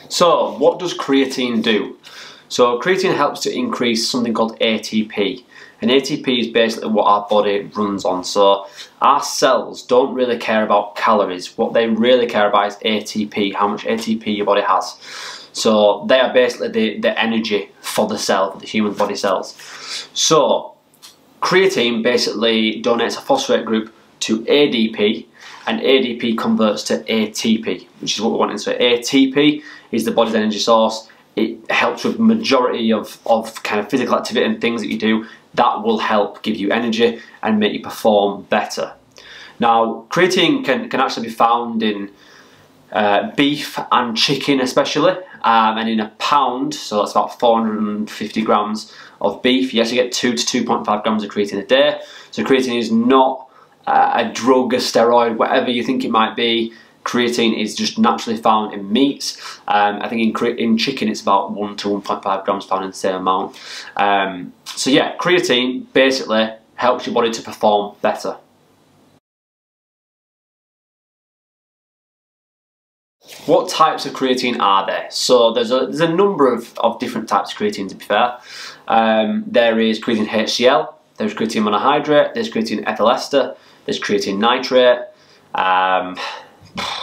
So what does creatine do? So creatine helps to increase something called ATP. And ATP is basically what our body runs on. So our cells don't really care about calories. What they really care about is ATP, how much ATP your body has. So they are basically the energy for the cell, for the human body cells. So creatine basically donates a phosphate group to ADP, and ADP converts to ATP, which is what we want. So ATP is the body's energy source. It helps with majority of kind of physical activity and things that you do. That will help give you energy and make you perform better. Now, creatine can actually be found in beef and chicken especially, and in a pound, so that's about 450 grams of beef, you actually get 2 to 2.5 grams of creatine a day. So creatine is not a drug, a steroid, whatever you think it might be. Creatine is just naturally found in meats. I think in chicken it's about 1 to 1.5 grams found in the same amount. So yeah, creatine basically helps your body to perform better. What types of creatine are there? So there's a number of different types of creatine, to be fair. There is creatine HCl, there's creatine monohydrate, there's creatine ethyl ester, there's creatine nitrate.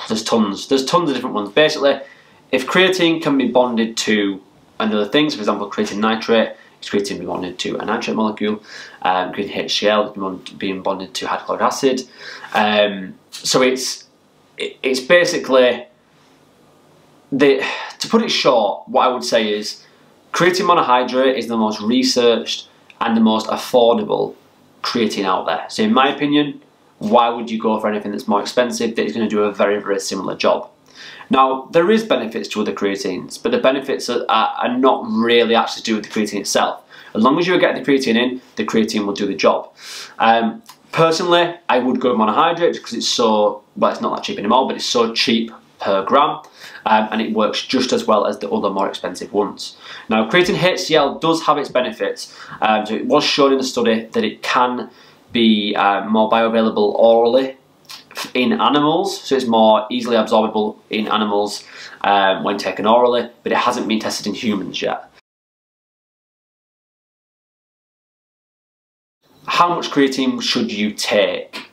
There's tons of different ones. Basically, if creatine can be bonded to another thing, so for example creatine nitrate, it's creatine being bonded to a nitrate molecule. Creatine HCl is being bonded to hydrochloric acid. So it's basically, to put it short, what I would say is creatine monohydrate is the most researched and the most affordable creatine out there. So in my opinion, why would you go for anything that's more expensive that is going to do a very, very similar job? Now, there is benefits to other creatines, but the benefits are not really actually to do with the creatine itself. As long as you get the creatine in, the creatine will do the job. Personally, I would go with monohydrate because it's so, well, it's not that cheap anymore, but it's so cheap per gram, and it works just as well as the other more expensive ones. Now, creatine HCl does have its benefits. So it was shown in the study that it can be more bioavailable orally in animals, so it's more easily absorbable in animals when taken orally, but it hasn't been tested in humans yet. How much creatine should you take?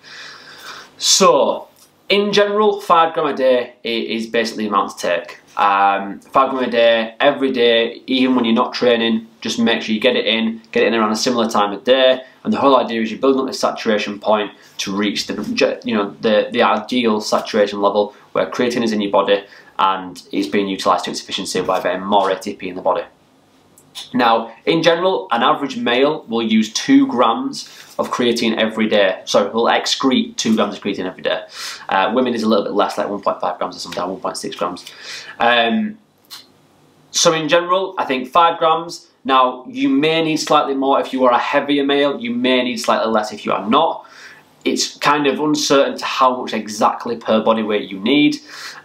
So, in general, 5 grams a day is basically the amount to take. 5 grams a day, every day, even when you're not training, just make sure you get it in around a similar time of day. And the whole idea is you're building up the saturation point to reach the ideal saturation level where creatine is in your body and it's being utilised to its efficiency by getting more ATP in the body. Now, in general, an average male will use 2 grams of creatine every day. Sorry, will excrete 2 grams of creatine every day. Women is a little bit less, like 1.5 grams or something, 1.6 grams. So in general, I think 5 grams. Now, you may need slightly more if you are a heavier male. You may need slightly less if you are not. It's kind of uncertain to how much exactly per body weight you need.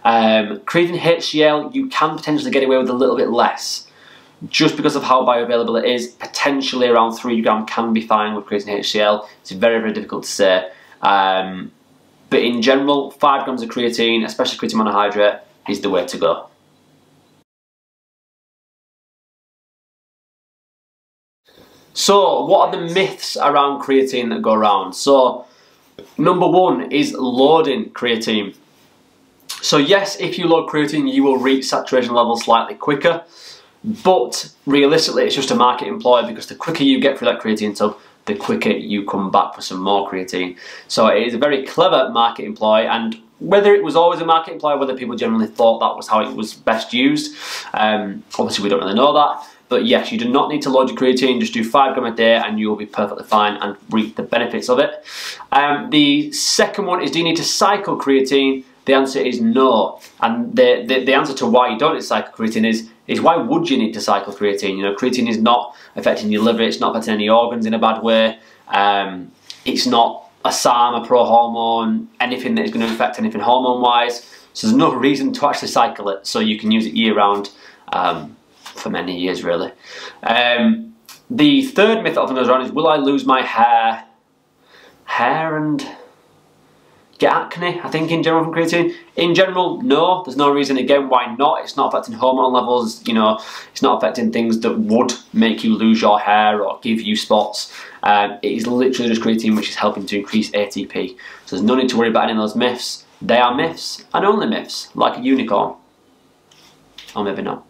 Creatine HCl, you can potentially get away with a little bit less. Just because of how bioavailable it is, potentially around 3 grams can be fine with creatine HCl. It's very, very difficult to say. But in general, 5 grams of creatine, especially creatine monohydrate, is the way to go. So, what are the myths around creatine that go around? So, number 1 is loading creatine. So yes, if you load creatine, you will reach saturation levels slightly quicker, but realistically it's just a marketing ploy because the quicker you get through that creatine tub, the quicker you come back for some more creatine. So it is a very clever marketing ploy, and whether it was always a marketing ploy, whether people generally thought that was how it was best used, obviously we don't really know that. But yes, you do not need to load your creatine, just do 5 grams a day and you will be perfectly fine and reap the benefits of it. The second one is, do you need to cycle creatine? The answer is no. And the answer to why you don't need to cycle creatine is why would you need to cycle creatine? You know, creatine is not affecting your liver, it's not affecting any organs in a bad way. It's not a SARM, a pro-hormone, anything that is going to affect anything hormone-wise. So there's no reason to actually cycle it, so you can use it year-round. For many years, really. The third myth that often goes around is, will I lose my hair? get acne, I think, in general from creatine. In general, no, there's no reason, again, why not. It's not affecting hormone levels, you know, it's not affecting things that would make you lose your hair or give you spots. It is literally just creatine which is helping to increase ATP. So there's no need to worry about any of those myths. They are myths, and only myths, like a unicorn. Or maybe not.